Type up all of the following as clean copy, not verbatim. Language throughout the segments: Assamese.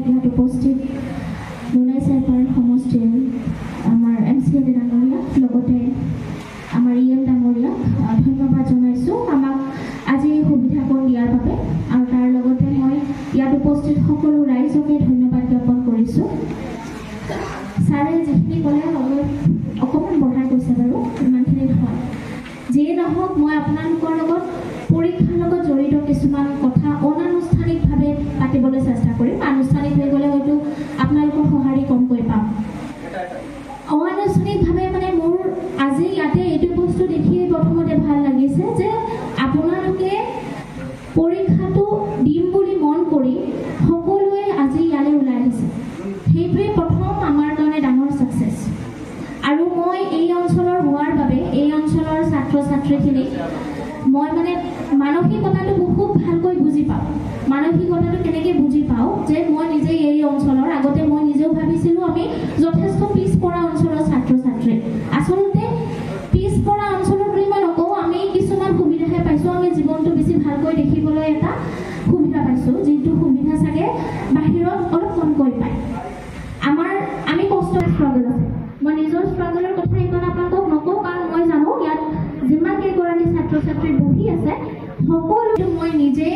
ইয়াত উপস্থিত নুনাই চাইপাৰ সমষ্টিৰ আমাৰ MCLA ডাঙৰীয়াক লগতে আমাৰ EM ডাঙৰীয়াক ধন্যবাদ জনাইছোঁ আমাক আজি এই সুবিধাকণ দিয়াৰ বাবে আৰু তাৰ লগতে মই ইয়াত উপস্থিত সকলো ৰাইজকে ধন্যবাদ জ্ঞাপন কৰিছোঁ। ছাৰে যিখিনি ক'লে অকণমান বঢ়াই কৈছে বাৰু, ইমানখিনি নহয়। যিয়ে নহওক মই আপোনালোকৰ লগত পৰীক্ষাৰ লগত জড়িত কিছুমান কথা অনানুষ্ঠানিকভাৱে পাতিবলৈ চেষ্টা কৰিম। আনুষ্ঠানিক হৈ গ'লে হয়তো আপোনালোকৰ সঁহাৰি কমকৈ পাম। অনানুষ্ঠানিকভাৱে মানে মোৰ আজি ইয়াতে এইটো বস্তু দেখি প্ৰথমতে ভাল লাগিছে যে আপোনালোকে পৰীক্ষাটো দিম বুলি মন কৰি সকলোৱে আজি ইয়ালৈ ওলাই আহিছে। সেইটোৱে প্ৰথম আমাৰ কাৰণে ডাঙৰ ছাকচেছ। আৰু মই এই অঞ্চলৰ হোৱাৰ বাবে এই অঞ্চলৰ ছাত্ৰ ছাত্ৰীখিনিক মই মানে মানসিকতাটো খুব ভালকৈ বুজি পাওঁ। মানসিকতাটো কেনেকৈ বুজি পাওঁ যে মই নিজেই এই অঞ্চলৰ, আগতে মই নিজেও ভাবিছিলোঁ আমি যথেষ্ট পিছপৰা অঞ্চলৰ ছাত্ৰ ছাত্ৰী। আচলতে পিছপৰা অঞ্চলৰ বুলি মই নকওঁ, আমি কিছুমান সুবিধাহে পাইছোঁ। আমি জীৱনটো বেছি ভালকৈ দেখিবলৈ এটা সুবিধা পাইছোঁ, যিটো সুবিধা চাগে বাহিৰত অলপ কমকৈ পায়। আমি কষ্ট ষ্ট্ৰাগল আছে। মই নিজৰ ষ্ট্ৰাগলৰ কথা ইমান আপোনালোকক নকওঁ, কাৰণ মই জানো ইয়াত যিমান কেইগৰাকী ছাত্ৰ ছাত্ৰী বহি আছে সকলো মই নিজে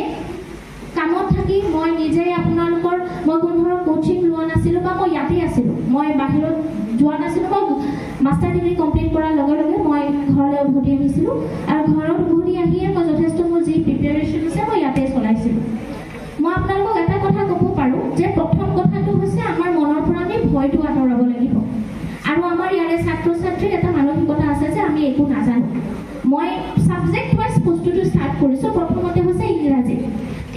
কামত থাকি মই নিজে আপোনালোকৰ মই কোনো ধৰণৰ কোচিং লোৱা নাছিলোঁ বা মই ইয়াতে আছিলোঁ, মই বাহিৰত যোৱা নাছিলোঁ। মই মাষ্টাৰ ডিগ্ৰী কমপ্লিট কৰাৰ লগে লগে মই ঘৰলৈ উভতি আহিছিলোঁ আৰু ঘৰত উভতি আহিয়ে মই যথেষ্ট মোৰ যি প্ৰিপেৰেশ্যন আছে মই ইয়াতে চলাইছিলোঁ। মই আপোনালোকক এটা কথা ক'ব পাৰোঁ যে প্ৰথম কথাটো হৈছে আমাৰ মনৰ পৰা আমি ভয়টো আঁতৰাব লাগিব। আৰু আমাৰ ইয়াৰে ছাত্ৰ ছাত্ৰীৰ এটা মানসিকতা আছে যে আমি একো নাজানো। মই ছাবজেক্ট ৱাইজ বস্তুটো ষ্টাৰ্ট কৰিছোঁ। প্ৰথমতে হৈছে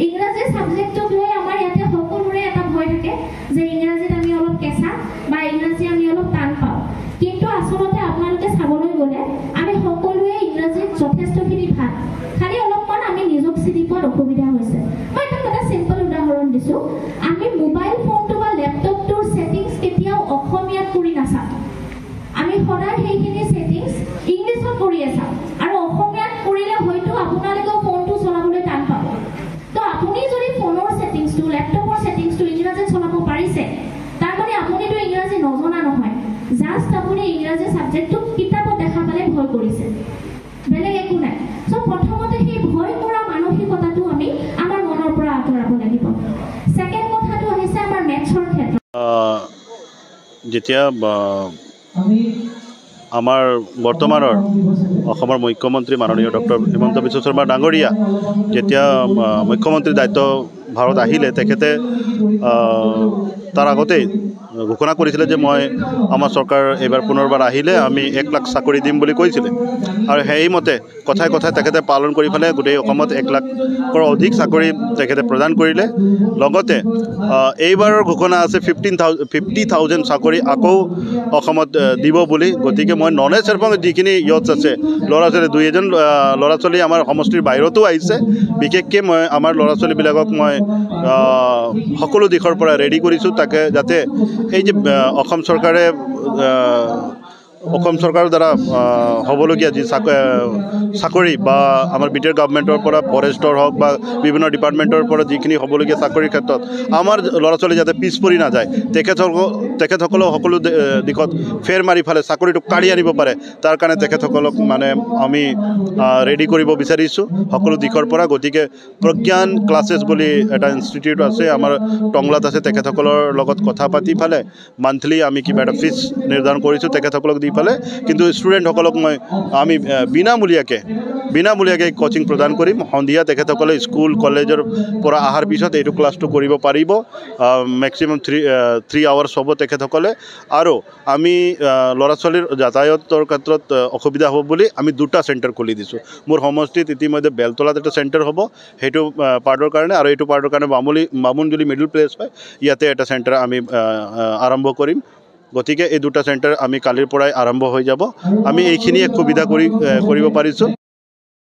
ইংৰাজী ছাবজেক্টক লৈ আমাৰ ইয়াতে সকলোৰে এটা ভয় থাকে যে ইংৰাজীত আমি অলপ কেঁচা বা ইংৰাজী আমি অলপ টান পাওঁ। কিন্তু আচলতে আপোনালোকে চাবলৈ গ'লে আমি সকলোৱে ইংৰাজীত যথেষ্টখিনি ভাল, খালি অলপমান আমি নিজক চিনি পোৱাত অসুবিধা হৈছে। মই এটা চিম্পল উদাহৰণ দিছোঁ। আমি মোবাইল ফোনটো বা লেপটপটোৰ ছেটিংছ কেতিয়াও অসমীয়াত কৰি নাচাওঁ। আমি সদায় সেইখিনি ছেটিংছ ইংলিছত কৰিয়ে চাওঁ, আৰু অসমীয়াত কৰিলে হয়তো আপোনালোকেও ফোনটো চলাবলৈ টান পাব। তো আপুনি যদি ফোনৰ ছেটিংছটো, লেপটপৰ ছেটিংছটো ইংৰাজীত চলাব পাৰিছে, তাৰমানে আপুনিতো ইংৰাজী নজনা নহয়। জাষ্ট আপুনি ইংৰাজী ছাবজেক্টটো কিতাপত দেখা পালে ভয় কৰিছে, বেলেগ একো নাই। চ' প্ৰথমতে সেই ভয় কৰা মানসিকতাটো আমি আমাৰ মনৰ পৰা আঁতৰাব লাগিব। ছেকেণ্ড কথাটো আহিছে আমাৰ মেথছৰ ক্ষেত্ৰত। যেতিয়া আমাৰ বৰ্তমানৰ অসমৰ মুখ্যমন্ত্ৰী মাননীয় ডক্টৰ হিমন্ত বিশ্ব শৰ্মা ডাঙৰীয়া যেতিয়া মুখ্যমন্ত্ৰীৰ দায়িত্ব ভাৰত আহিলে, তেখেতে তাৰ আগতেই ঘোষণা কৰিছিলে যে আমাৰ চৰকাৰ এইবাৰ পুনৰবাৰ আহিলে আমি 1 লাখ চাকৰি দিম বুলি কৈছিলে। আৰু সেইমতে কথাই কথাই তেখেতে পালন কৰি পেলাই গোটেই অসমত 1 লাখৰ অধিক চাকৰি তেখেতে প্ৰদান কৰিলে। লগতে এইবাৰৰ ঘোষণা আছে 50,000 চাকৰি আকৌ অসমত দিব বুলি। গতিকে মই নলেজ চেৰপং যিখিনি ইয়থ আছে, ল'ৰা ছোৱালী 2-এজন ল'ৰা ছোৱালী আমাৰ সমষ্টিৰ বাহিৰতো আহিছে। বিশেষকৈ মই আমাৰ ল'ৰা ছোৱালীবিলাকক মই সকলো দিশৰ পৰা ৰেডি কৰিছোঁ, তাকে যাতে এই যে অসম চৰকাৰৰ দ্বাৰা হ'বলগীয়া যি চাকৰি বা আমাৰ BTR গভৰ্ণমেণ্টৰ পৰা ফৰেষ্টৰ হওক বা বিভিন্ন ডিপাৰ্টমেণ্টৰ পৰা যিখিনি হ'বলগীয়া চাকৰিৰ ক্ষেত্ৰত আমাৰ ল'ৰা ছোৱালী যাতে পিছ পৰি নাযায়, তেখেতসকলেও সকলো দিশত ফেৰ মাৰি ফালে চাকৰিটো কাঢ়ি আনিব পাৰে, তাৰ কাৰণে তেখেতসকলক মানে আমি ৰেডি কৰিব বিচাৰিছোঁ সকলো দিশৰ পৰা। গতিকে প্ৰজ্ঞান ক্লাছেছ বুলি এটা ইনষ্টিটিউট আছে আমাৰ টংলাত আছে, তেখেতসকলৰ লগত কথা পাতি ফালে মান্থলি আমি কিবা এটা ফিজ নিৰ্ধাৰণ কৰিছোঁ তেখেতসকলক দি ফালে। কিন্তু ষ্টুডেণ্টসকলক আমি বিনামূলীয়াকৈ কোচিং প্ৰদান কৰিম। সন্ধিয়া তেখেতসকলে স্কুল কলেজৰ পৰা অহাৰ পিছত এইটো ক্লাছটো কৰিব পাৰিব। মেক্সিমাম 3 আৱাৰ্ছ হ'ব তেখেতসকলে। আৰু আমি ল'ৰা ছোৱালীৰ যাতায়াতৰ ক্ষেত্ৰত অসুবিধা হ'ব বুলি আমি 2টা চেণ্টাৰ খুলি দিছোঁ। মোৰ সমষ্টিত ইতিমধ্যে বেলতলাত এটা চেণ্টাৰ হ'ব, সেইটো পাৰ্টৰ কাৰণে, আৰু এইটো পাৰ্টৰ কাৰণে বামুণজুলি মিডল প্লেচ হয়, ইয়াতে এটা চেণ্টাৰ আমি আৰম্ভ কৰিম। গতিকে এই 2টা চেণ্টাৰ আমি কালিৰ পৰাই আৰম্ভ হৈ যাব। আমি এইখিনিয়ে সুবিধা কৰিব পাৰিছোঁ।